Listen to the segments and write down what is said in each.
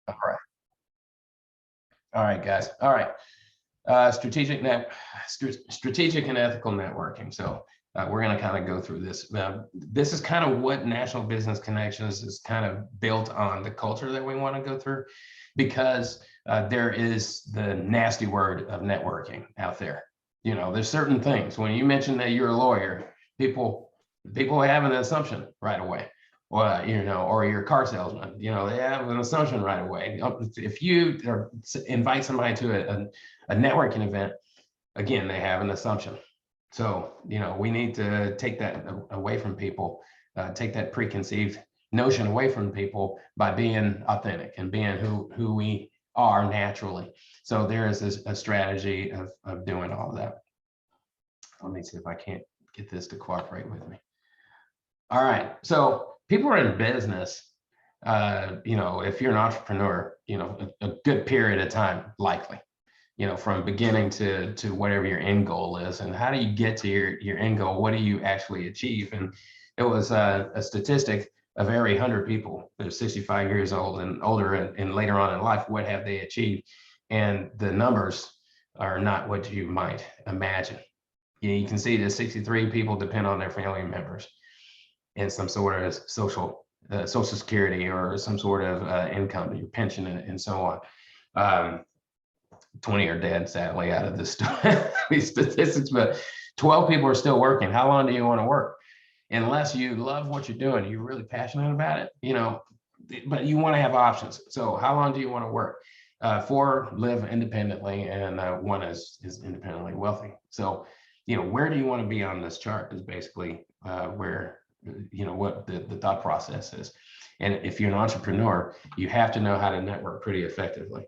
All right. All right, guys. All right. Strategic and ethical networking. So we're going to kind of go through this. This is kind of what National Business Connections is kind of built on, the culture that we want to go through, because there is the nasty word of networking out there. You know, there's certain things when you mention that you're a lawyer, people have an assumption right away. Well, you know, or you're a car salesman, you know, they have an assumption right away. If you invite somebody to a networking event, again, they have an assumption. So, you know, we need to take that away from people, take that preconceived notion away from people by being authentic and being who we are naturally. So there is a strategy of doing all of that. Let me see if I can't get this to cooperate with me. All right, so people are in business. You know, if you're an entrepreneur, you know, a good period of time, likely, you know, from beginning to whatever your end goal is. And how do you get to your end goal? What do you actually achieve? And it was a statistic of every 100 people that are 65 years old and older and later on in life, what have they achieved? And the numbers are not what you might imagine. You can see that 63 people depend on their family members and some sort of social security or some sort of income, your pension and so on. 20 are dead, sadly, out of this these statistics, but 12 people are still working. How long do you want to work? Unless you love what you're doing, you're really passionate about it, you know, but you want to have options. So how long do you want to work? 4 live independently, and 1 is independently wealthy. So, you know, where do you want to be on this chart is basically where, you know, what the thought process is. And if you're an entrepreneur, you have to know how to network pretty effectively.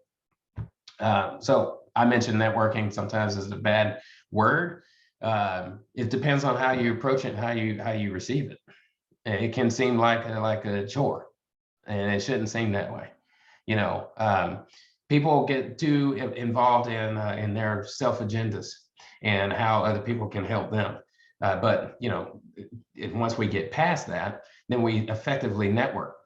So I mentioned networking sometimes is a bad word. It depends on how you approach it and how you receive it. It can seem like a chore, and it shouldn't seem that way. You know, people get too involved in their self agendas and how other people can help them. But you know, once we get past that, then we effectively network.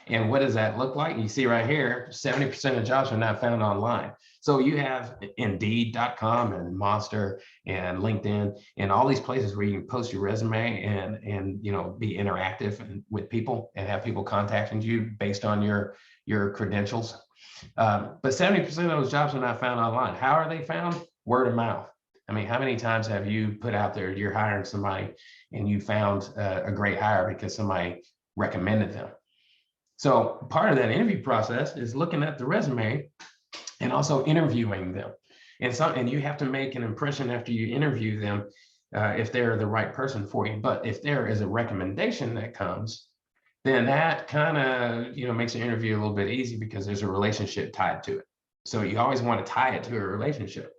And what does that look like? You see right here, 70% of jobs are not found online. So you have Indeed.com and Monster and LinkedIn and all these places where you can post your resume and you know, be interactive with people and have people contacting you based on your credentials. But 70% of those jobs are not found online. How are they found? Word of mouth. I mean, how many times have you put out there, you're hiring somebody and you found a great hire because somebody recommended them? So part of that interview process is looking at the resume and also interviewing them. And you have to make an impression after you interview them if they're the right person for you. But if there is a recommendation that comes, then that kind of, you know, makes the interview a little bit easy because there's a relationship tied to it. So you always want to tie it to a relationship.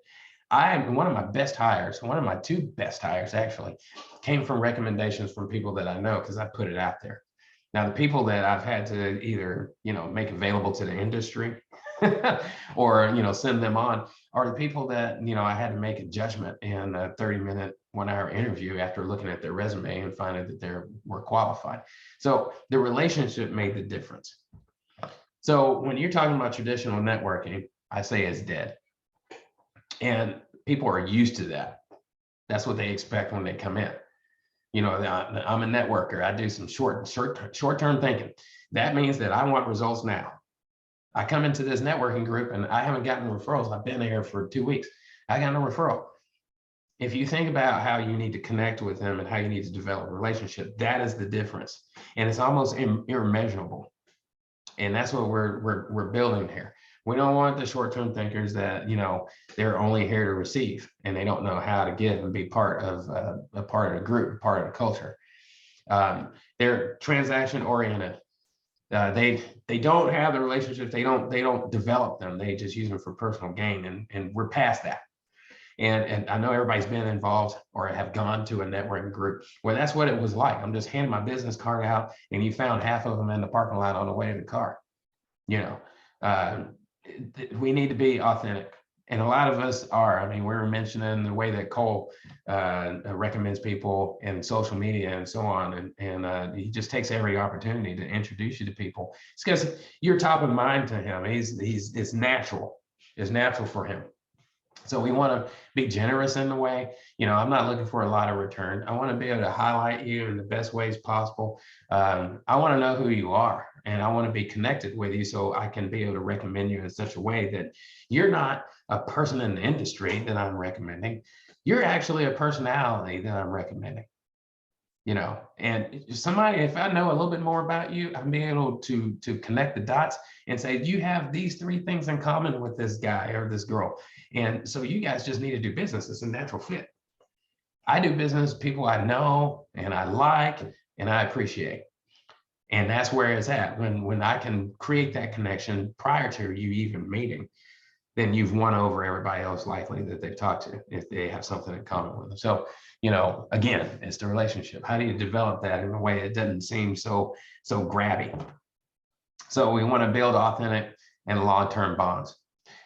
One of my best hires, one of my 2 best hires actually, came from recommendations from people that I know because I put it out there. Now, the people that I've had to either, you know, make available to the industry or, you know, send them on are the people that, you know, I had to make a judgment in a 30-minute, 1-hour interview after looking at their resume and finding that they were qualified. So the relationship made the difference. So when you're talking about traditional networking, I say it's dead. And people are used to that. That's what they expect when they come in. You know, I'm a networker. I do some short-term thinking. That means that I want results now. I come into this networking group and I haven't gotten referrals. I've been here for 2 weeks. I got no referral. If you think about how you need to connect with them and how you need to develop a relationship, that is the difference. And it's almost immeasurable. And that's what we're building here. We don't want the short-term thinkers that, you know, they're only here to receive and they don't know how to give and be part of a group, part of a culture. They're transaction oriented. They don't have the relationships. They don't develop them. They just use them for personal gain. And we're past that. And I know everybody's been involved or have gone to a networking group where that's what it was like. I'm just handing my business card out and you found half of them in the parking lot on the way to the car. You know, we need to be authentic And a lot of us are. I mean, we were mentioning the way that Cole recommends people in social media and so on. And he just takes every opportunity to introduce you to people. It's because you're top of mind to him. It's natural. It's natural for him. So we want to be generous in the way. I'm not looking for a lot of return. I want to be able to highlight you in the best ways possible. I want to know who you are, and I want to be connected with you so I can be able to recommend you in such a way that you're not a person in the industry that I'm recommending. You're actually a personality that I'm recommending. And somebody, if I know a little bit more about you, I'm being able to connect the dots and say, you have these 3 things in common with this guy or this girl. And so you guys just need to do business. It's a natural fit. I do business with people I know and I like and I appreciate. And that's where it's at. When I can create that connection prior to you even meeting, then you've won over everybody else likely that they've talked to if they have something in common with them. So, again, it's the relationship. How do you develop that in a way that doesn't seem so grabby? So we want to build authentic and long-term bonds.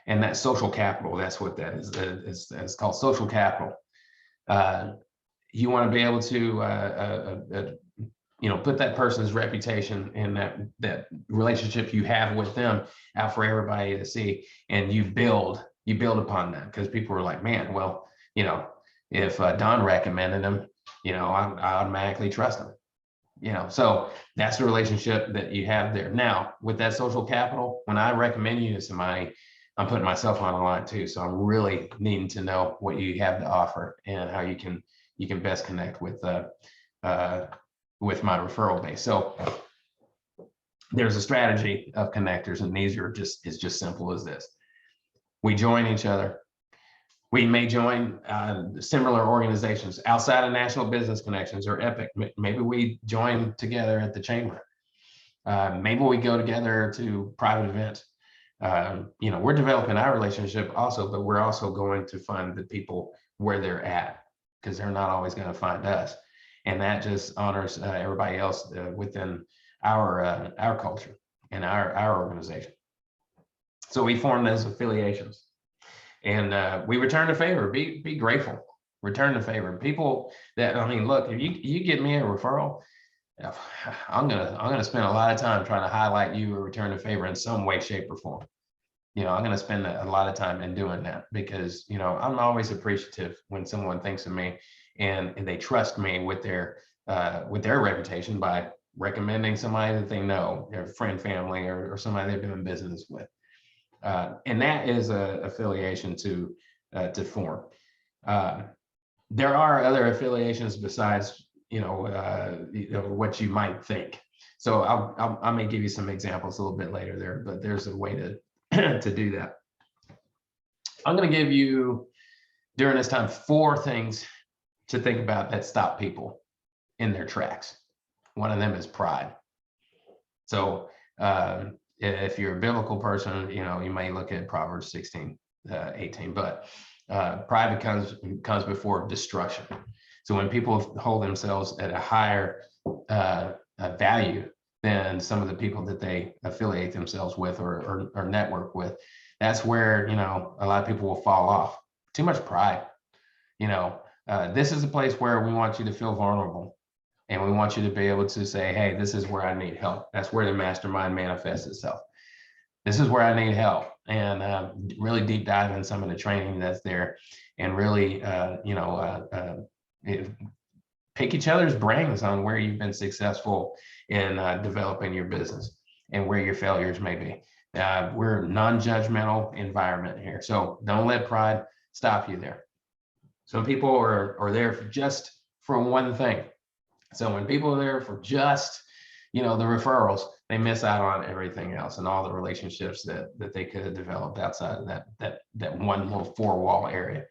And that social capital, that's what that is. It's called social capital. You want to be able to, put that person's reputation and that relationship you have with them out for everybody to see, and you build upon that, because people are like, man, well, if Don recommended him, I automatically trust him. So that's the relationship that you have there. Now, with that social capital, when I recommend you to somebody, I'm putting myself on the line too. So I'm really needing to know what you have to offer and how you can best connect with my referral base. So there's a strategy of connectors, and these are just simple as this. We join each other. We may join similar organizations outside of National Business Connections or EPIC. Maybe we join together at the chamber. Maybe we go together to private events. We're developing our relationship also, but we're also going to find the people where they're at, because they're not always going to find us. And that just honors everybody else within our culture and our organization. So we form those affiliations. And we return the favor. Be grateful. Return the favor. People that, look, if you get me a referral, I'm gonna spend a lot of time trying to highlight you or return the favor in some way, shape, or form. I'm gonna spend a lot of time in doing that, because I'm always appreciative when someone thinks of me and they trust me with their reputation by recommending somebody that they know, their friend, family, or somebody they've been in business with. And that is a affiliation to form. There are other affiliations besides, what you might think. So I may give you some examples a little bit later there, but there's a way to to do that. I'm going to give you during this time 4 things to think about that stop people in their tracks. One of them is pride. So if you're a biblical person, you may look at Proverbs 16:18, but pride comes before destruction. So when people hold themselves at a higher value than some of the people that they affiliate themselves with or network with, that's where a lot of people will fall off. Too much pride. This is a place where we want you to feel vulnerable. And we want you to be able to say, hey, this is where I need help. That's where the mastermind manifests itself. This is where I need help. And really deep dive in some of the training that's there, and really, pick each other's brains on where you've been successful in developing your business and where your failures may be. We're a non-judgmental environment here. So don't let pride stop you there. Some people are there just for one thing. So when people are there for just, the referrals, they miss out on everything else and all the relationships that they could have developed outside of that one little 4-wall area.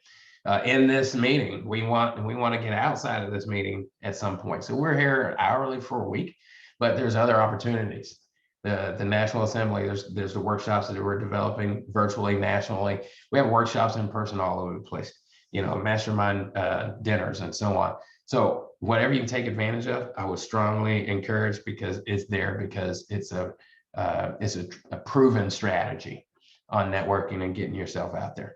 In this meeting, we want to get outside of this meeting at some point. So we're here hourly for a week, but there's other opportunities. The National Assembly, there's the workshops that we're developing virtually, nationally. We have workshops in person all over the place, mastermind dinners and so on. So whatever you can take advantage of, I would strongly encourage, because it's there, because it's a proven strategy on networking and getting yourself out there.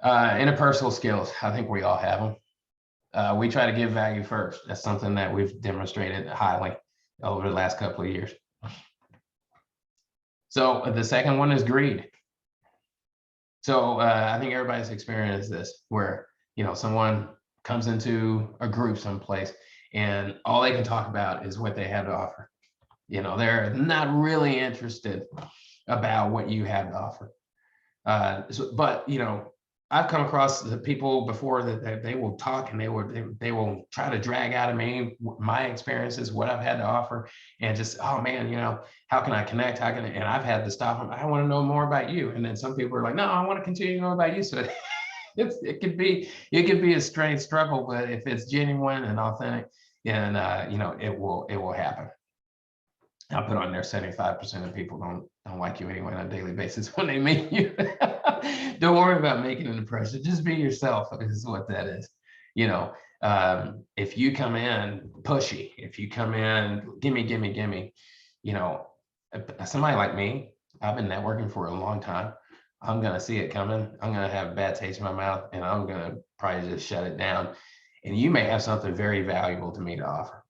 Interpersonal skills, I think we all have them. We try to give value first. That's something that we've demonstrated highly over the last couple of years. So the second one is greed. So I think everybody's experienced this, where someone comes into a group someplace and all they can talk about is what they have to offer. They're not really interested about what you have to offer. But I've come across the people before that they will talk and they will try to drag out of me my experiences, what I've had to offer, and just, oh man, how can I connect? And I've had to stop them. I want to know more about you. And then some people are like, no, I want to continue to know about you. So it could be a strange struggle, but if it's genuine and authentic, and it will happen. I'll put on there 75% of people don't like you anyway on a daily basis when they meet you. Don't worry about making an impression. Just be yourself is what that is. If you come in pushy, if you come in, gimme, somebody like me, I've been networking for a long time. I'm going to see it coming. I'm going to have a bad taste in my mouth and I'm going to probably just shut it down. And you may have something very valuable to me to offer.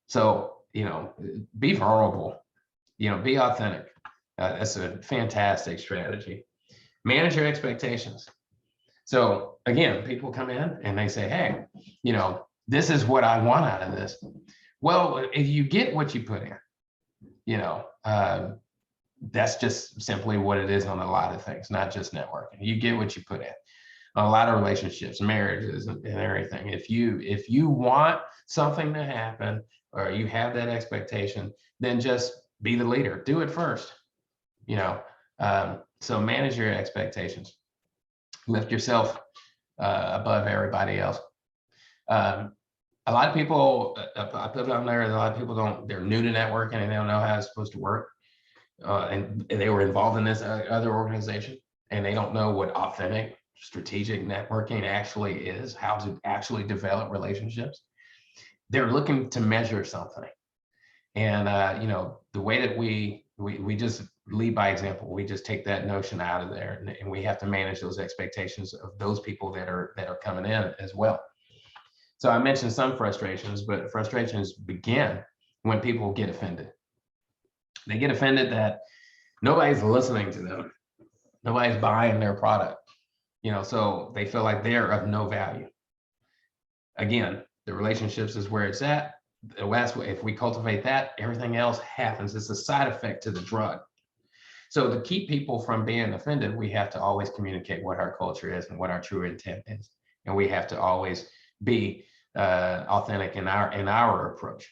So, be vulnerable, be authentic. That's a fantastic strategy. Manage your expectations. So again, people come in and they say, hey, this is what I want out of this. Well, if you get what you put in, that's just simply what it is on a lot of things, not just networking. You get what you put in. A lot of relationships, marriages, and everything. If you want something to happen or you have that expectation, then just be the leader. Do it first. So manage your expectations. Lift yourself above everybody else. A lot of people, I put it on there, a lot of people they're new to networking and they don't know how it's supposed to work. And they were involved in this other organization and they don't know what authentic strategic networking actually is, how to actually develop relationships. They're looking to measure something. And, the way that we just lead by example, we just take that notion out of there and we have to manage those expectations of those people that are coming in as well. So I mentioned some frustrations, but frustrations begin when people get offended. They get offended that nobody's listening to them. Nobody's buying their product. So they feel like they're of no value. Again, the relationships is where it's at. If we cultivate that, everything else happens. It's a side effect to the drug. So to keep people from being offended, we have to always communicate what our culture is and what our true intent is. And we have to always be authentic in our approach.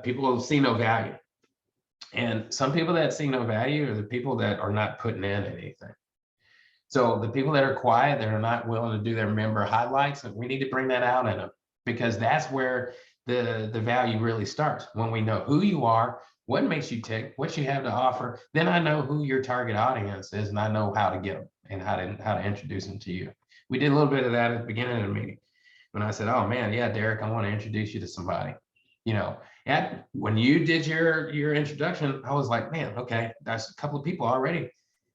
People see no value. And some people that see no value are the people that are not putting in anything. So the people that are quiet, that are not willing to do their member highlights, we need to bring that out in them, because that's where the value really starts. When we know who you are, what makes you tick, what you have to offer, then I know who your target audience is and I know how to get them and how to introduce them to you. We did a little bit of that at the beginning of the meeting when I said, oh man, yeah, Derek, I want to introduce you to somebody. And when you did your introduction, I was like, man, okay, that's a couple of people already.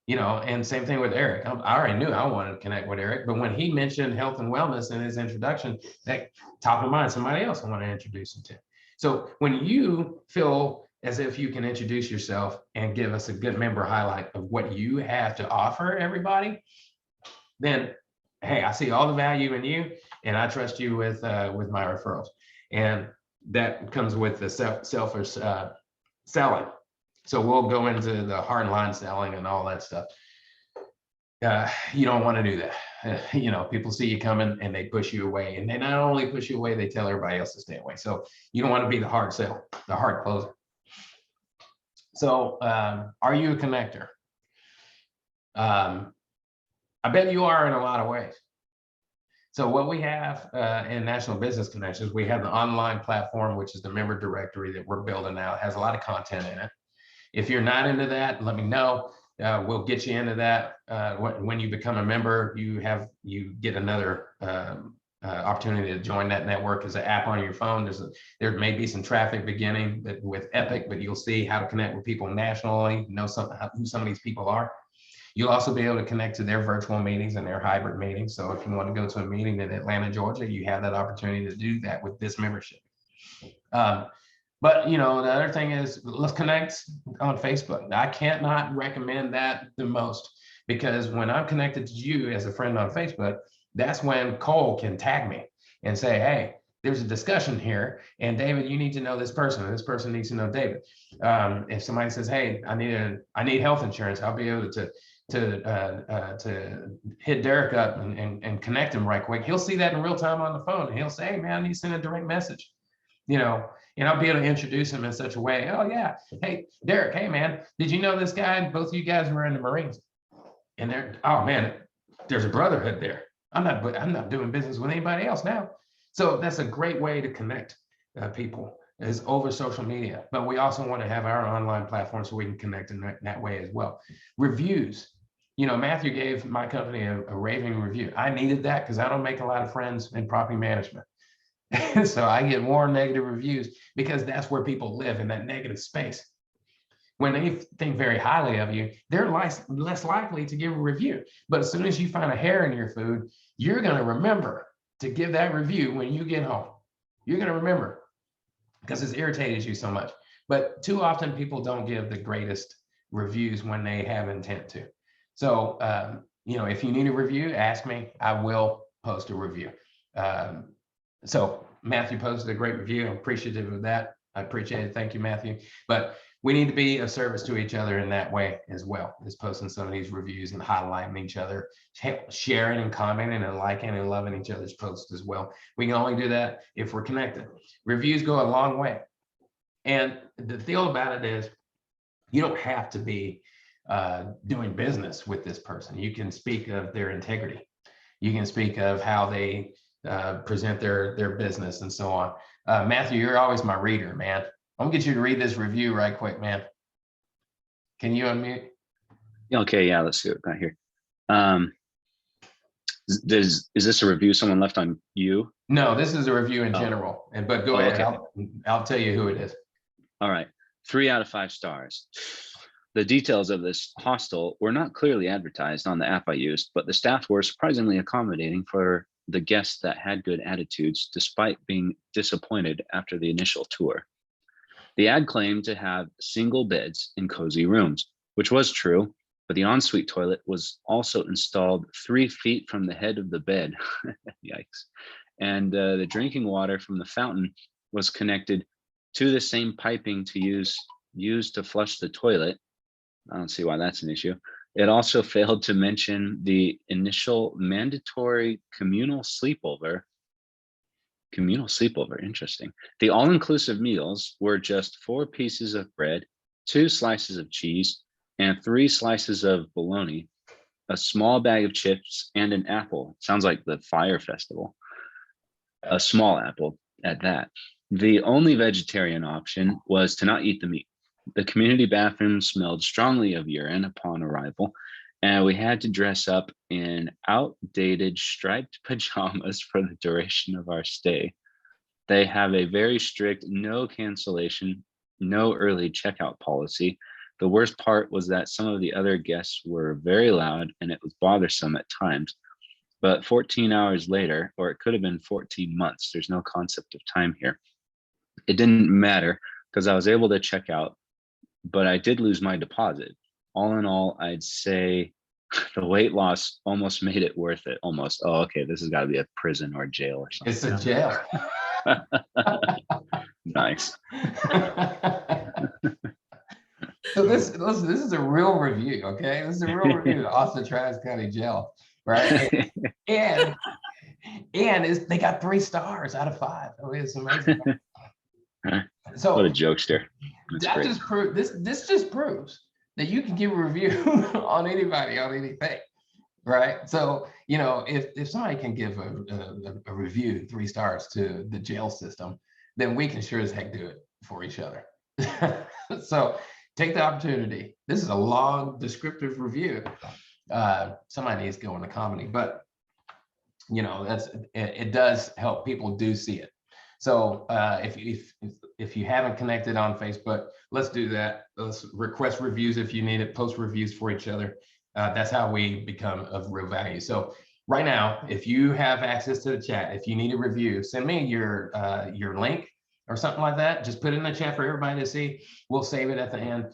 And same thing with Eric. I already knew I wanted to connect with Eric, but when he mentioned health and wellness in his introduction, that top of mind, somebody else I want to introduce him to. So when you feel as if you can introduce yourself and give us a good member highlight of what you have to offer everybody, then, hey, I see all the value in you and I trust you with my referrals. And that comes with the selfish selling. So we'll go into the hard line selling and all that stuff. You don't want to do that. People see you coming and they push you away, and they not only push you away, they tell everybody else to stay away. So you don't want to be the hard sell, the hard closer. So are you a connector? I bet you are in a lot of ways. So what we have in National Business Connections, we have the online platform, which is the member directory that we're building out. It has a lot of content in it. If you're not into that, let me know. We'll get you into that. When you become a member, you get another opportunity to join that network. As an app on your phone. There may be some traffic beginning with Epic, but you'll see how to connect with people nationally, know who some of these people are. You'll also be able to connect to their virtual meetings and their hybrid meetings. So if you want to go to a meeting in Atlanta, Georgia, you have that opportunity to do that with this membership. But the other thing is, let's connect on Facebook. I can't not recommend that the most, because when I'm connected to you as a friend on Facebook, that's when Cole can tag me and say, hey, there's a discussion here, and David, you need to know this person, and this person needs to know David. If somebody says, hey, I need health insurance, I'll be able to hit Derek up and connect him right quick. He'll see that in real time on the phone, and he'll say, hey, man, I need to send a direct message, and I'll be able to introduce him in such a way. Oh yeah, hey Derek, hey man, did you know this guy? Both of you guys were in the Marines, and oh man, there's a brotherhood there. I'm not doing business with anybody else now. So that's a great way to connect people, is over social media. But we also want to have our online platform so we can connect in that way as well. Reviews. Matthew gave my company a raving review. I needed that because I don't make a lot of friends in property management. So I get more negative reviews because that's where people live, in that negative space. When they think very highly of you, they're less likely to give a review. But as soon as you find a hair in your food, you're going to remember to give that review when you get home. You're going to remember because it's irritated you so much. But too often people don't give the greatest reviews when they have intent to. So, if you need a review, ask me. I will post a review. So Matthew posted a great review. I'm appreciative of that. I appreciate it. Thank you, Matthew. But we need to be of service to each other in that way as well, as posting some of these reviews and highlighting each other, sharing and commenting and liking and loving each other's posts as well. We can only do that if we're connected. Reviews go a long way. And the deal about it is, you don't have to be doing business with this person. You can speak of their integrity. You can speak of how they present their business and so on. Matthew, you're always my reader, man. I'm gonna get you to read this review right quick, man. Can you unmute? Okay, yeah, let's see what we got here. Is this a review someone left on you? No, this is a review in general. But go ahead. Okay. I'll tell you who it is. All right, 3 out of 5 stars. The details of this hostel were not clearly advertised on the app I used, but the staff were surprisingly accommodating for the guests that had good attitudes, despite being disappointed after the initial tour. The ad claimed to have single beds in cozy rooms, which was true, but the ensuite toilet was also installed 3 feet from the head of the bed. Yikes. And the drinking water from the fountain was connected to the same piping to use to flush the toilet. I don't see why that's an issue. It also failed to mention the initial mandatory communal sleepover. Interesting. The all-inclusive meals were just 4 pieces of bread, 2 slices of cheese, and 3 slices of bologna, a small bag of chips, and an apple. Sounds like the Fire Festival. A small apple at that. The only vegetarian option was to not eat the meat. The community bathroom smelled strongly of urine upon arrival, and we had to dress up in outdated striped pajamas for the duration of our stay. They have a very strict no cancellation, no early checkout policy. The worst part was that some of the other guests were very loud and it was bothersome at times. But 14 hours later, or it could have been 14 months, there's no concept of time here. It didn't matter because I was able to check out, but I did lose my deposit. All in all, I'd say the weight loss almost made it worth it. Almost. Oh, okay. This has got to be a prison or jail or something. It's a jail. Nice. So this is a real review, okay? This is a real review of Austin Travis County Jail, right? and they got 3 stars out of 5. I mean, it's amazing. So what a jokester. This just proves that you can give a review on anybody, on anything, right? So, if somebody can give a review 3 stars to the jail system, then we can sure as heck do it for each other. So take the opportunity. This is a long descriptive review. Somebody needs to go into comedy, but it does help people do see it. So if you haven't connected on Facebook, let's do that. Let's request reviews if you need it, post reviews for each other. That's how we become of real value. So right now, if you have access to the chat, if you need a review, send me your link or something like that. Just put it in the chat for everybody to see. We'll save it at the end.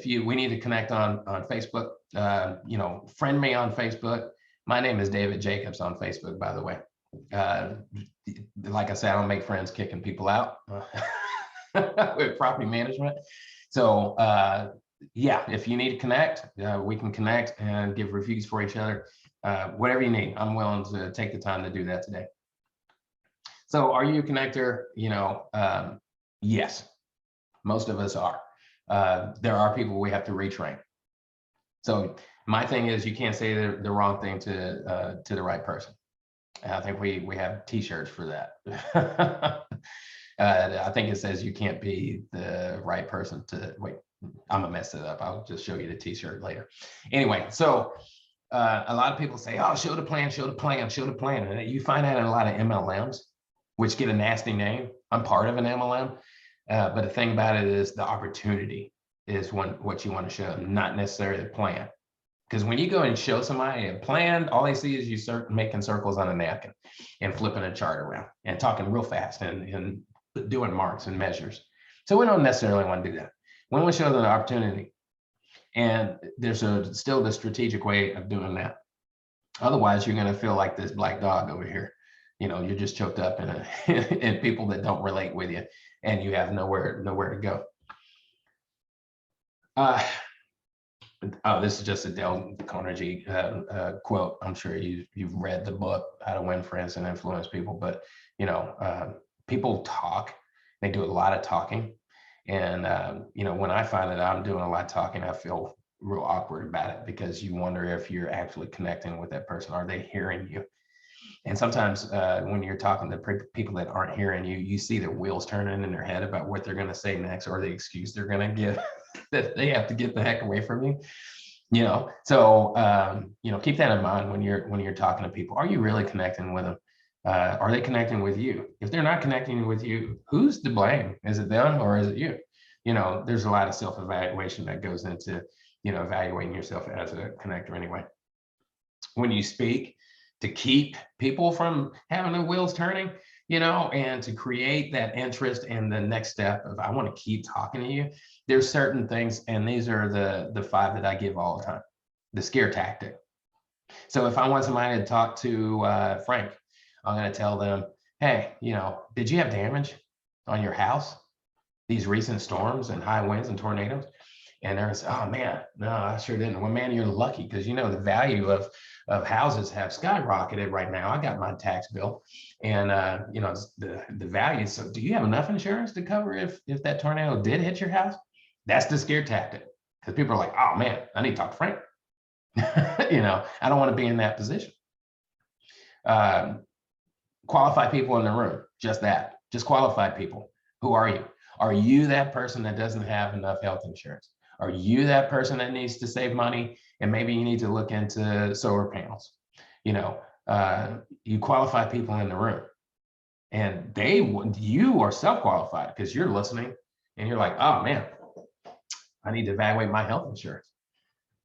We need to connect on Facebook, friend me on Facebook. My name is David Jacobs on Facebook, by the way. Like I said, I don't make friends kicking people out with property management. So yeah, if you need to connect, we can connect and give reviews for each other. Whatever you need, I'm willing to take the time to do that today. So are you a connector? Yes, most of us are. There are people we have to retrain. So my thing is, you can't say the wrong thing to the right person. I think we have t-shirts for that. I think it says you can't be the right person to wait. I'm gonna mess it up. I'll just show you the t-shirt later. Anyway, so a lot of people say, oh, show the plan, show the plan, show the plan. And you find that in a lot of MLMs, which get a nasty name. I'm part of an MLM. But the thing about it is the opportunity is what you want to show, not necessarily the plan. Because when you go and show somebody a plan, all they see is you start making circles on a napkin and flipping a chart around and talking real fast and doing marks and measures. So we don't necessarily want to do that. We want to show them the opportunity. And there's still the strategic way of doing that. Otherwise, you're going to feel like this black dog over here. You're just choked up in people that don't relate with you, and you have nowhere to go. Oh, this is just a Dale Carnegie quote. I'm sure you've read the book, How to Win Friends and Influence People. But people talk. They do a lot of talking. And when I find that I'm doing a lot of talking, I feel real awkward about it, because you wonder if you're actually connecting with that person. Are they hearing you? And sometimes when you're talking to people that aren't hearing you, you see their wheels turning in their head about what they're going to say next, or the excuse they're going to give that they have to get the heck away from you. So keep that in mind when you're talking to people. Are you really connecting with them? Are they connecting with you? If they're not connecting with you, who's to blame? Is it them or is it you? There's a lot of self-evaluation that goes into evaluating yourself as a connector anyway. When you speak, to keep people from having the wheels turning, and to create that interest in the next step of, I want to keep talking to you. There's certain things, and these are the 5 that I give all the time. The scare tactic. So if I want somebody to talk to Frank, I'm going to tell them, hey, did you have damage on your house? These recent storms and high winds and tornadoes? And they're going to say, oh man, no, I sure didn't. Well, man, you're lucky, because the value of houses have skyrocketed right now. I got my tax bill, and the value. So do you have enough insurance to cover if that tornado did hit your house? That's the scare tactic, because people are like, oh man, I need to talk to Frank. I don't want to be in that position. Qualified people in the room, just qualified people. Who are you? Are you that person that doesn't have enough health insurance? Are you that person that needs to save money, and maybe you need to look into solar panels? You qualify people in the room, and you are self-qualified, because you're listening and you're like, oh man, I need to evaluate my health insurance.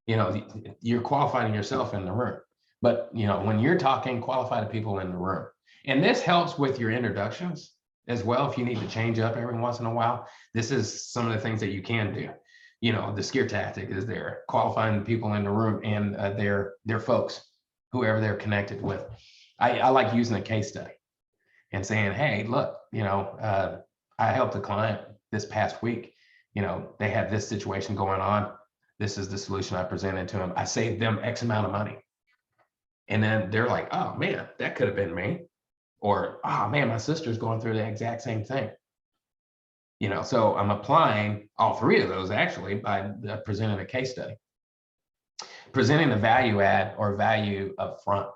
You're qualifying yourself in the room. But when you're talking, qualified people in the room. And this helps with your introductions as well. If you need to change up every once in a while, this is some of the things that you can do. The scare tactic is there, qualifying the people in the room and their folks, whoever they're connected with. I like using a case study and saying, hey, look, I helped a client this past week. They had this situation going on. This is the solution I presented to them. I saved them X amount of money. And then they're like, oh man, that could have been me. Or, oh man, my sister's going through the exact same thing. So I'm applying all 3 of those actually by presenting a case study. Presenting the value add or value up front.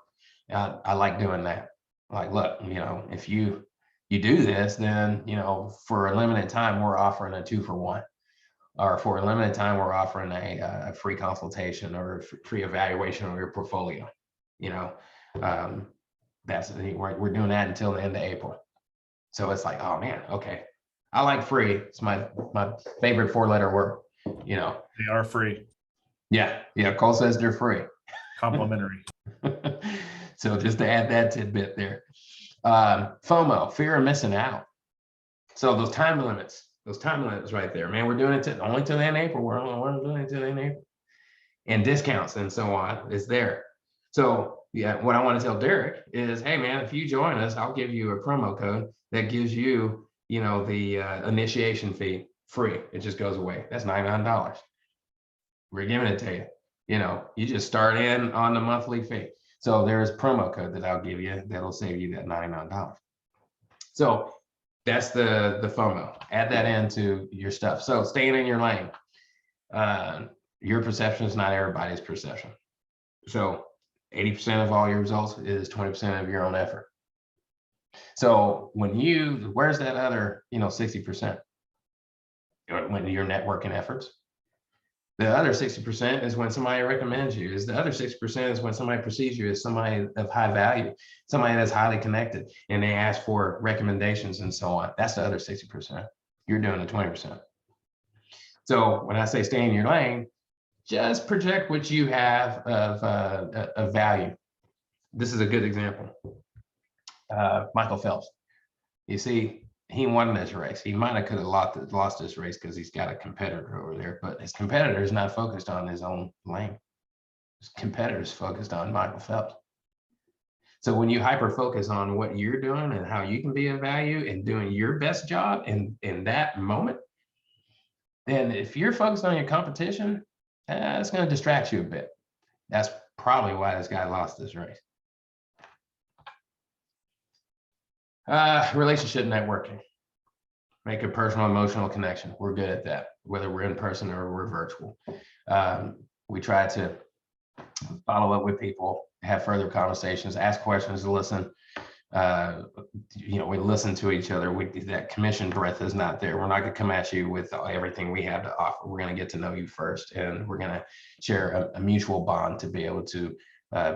I like doing that. Like, look, if you do this, then, for a limited time, we're offering a 2-for-1. Or for a limited time, we're offering a free consultation or free evaluation of your portfolio. We're doing that until the end of April. So it's like, oh man, okay. I like free. It's my favorite 4-letter word. They are free. Yeah. Cole says they're free. Complimentary. So just to add that tidbit there. FOMO, fear of missing out. So those time limits right there, man, we're doing it only till the end of April. We're doing it till the end of April. And discounts and so on is there. So yeah, what I want to tell Derek is, hey man, if you join us, I'll give you a promo code that gives you, the initiation fee free. It just goes away. That's $99. We're giving it to you. You just start in on the monthly fee. So there's a promo code that I'll give you that'll save you that $99. So that's the FOMO. Add that into your stuff. So staying in your lane. Your perception is not everybody's perception. So 80% of all your results is 20% of your own effort. So where's that other, 60%? When your networking efforts. The other 60% is when somebody recommends you. The other 60% is when somebody perceives you as somebody of high value, somebody that's highly connected, and they ask for recommendations and so on. That's the other 60%. You're doing the 20%. So when I say stay in your lane, just project what you have of value. This is a good example. Michael Phelps. You see, he won this race. He might have could have lost this race because he's got a competitor over there, but his competitor is not focused on his own lane. His competitor is focused on Michael Phelps. So when you hyper focus on what you're doing and how you can be of value and doing your best job in that moment, then if you're focused on your competition, it's going to distract you a bit. That's probably why this guy lost this race. Relationship networking. Make a personal emotional connection. We're good at that, whether we're in person or we're virtual. We try to follow up with people, have further conversations, ask questions, listen. We listen to each other. That commission breath is not there. We're not going to come at you with everything we have to offer. We're going to get to know you first, and we're going to share a mutual bond to be able to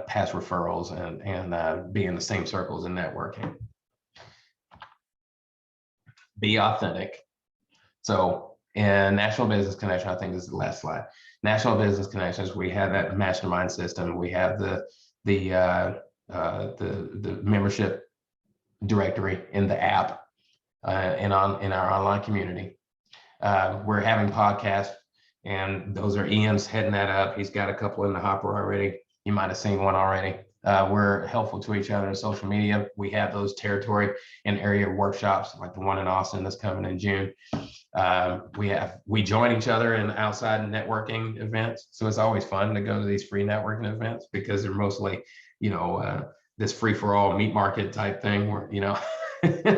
pass referrals and be in the same circles and networking. Be authentic. So in National Business Connection, I think this is the last slide. National Business Connections, we have that mastermind system. We have the membership directory in the app and in our online community. We're having podcasts, and those are Ian's heading that up. He's got a couple in the hopper already. You might have seen one already. We're helpful to each other in social media. We have those territory and area workshops like the one in Austin that's coming in June. We join each other in outside networking events. So it's always fun to go to these free networking events because they're mostly, this free for all meat market type thing where,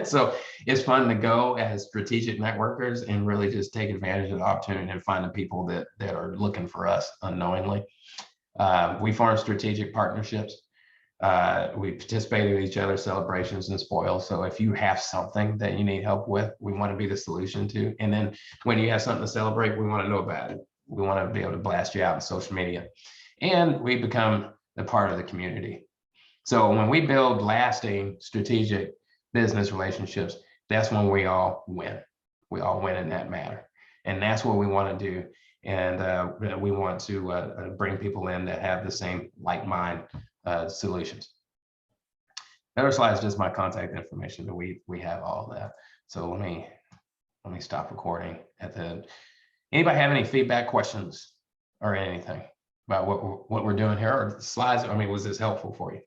so it's fun to go as strategic networkers and really just take advantage of the opportunity and find the people that are looking for us unknowingly. We form strategic partnerships. We participate in each other's celebrations and spoils. So if you have something that you need help with, we want to be the solution to. And then when you have something to celebrate, we want to know about it. We want to be able to blast you out on social media. And we become a part of the community. So when we build lasting strategic business relationships, that's when we all win. We all win in that matter. And that's what we want to do. And we want to bring people in that have the same like mind solutions. Another slide is just my contact information, but we have all of that. So let me stop recording. Anybody have any feedback, questions, or anything about what we're doing here, or slides? I mean, was this helpful for you?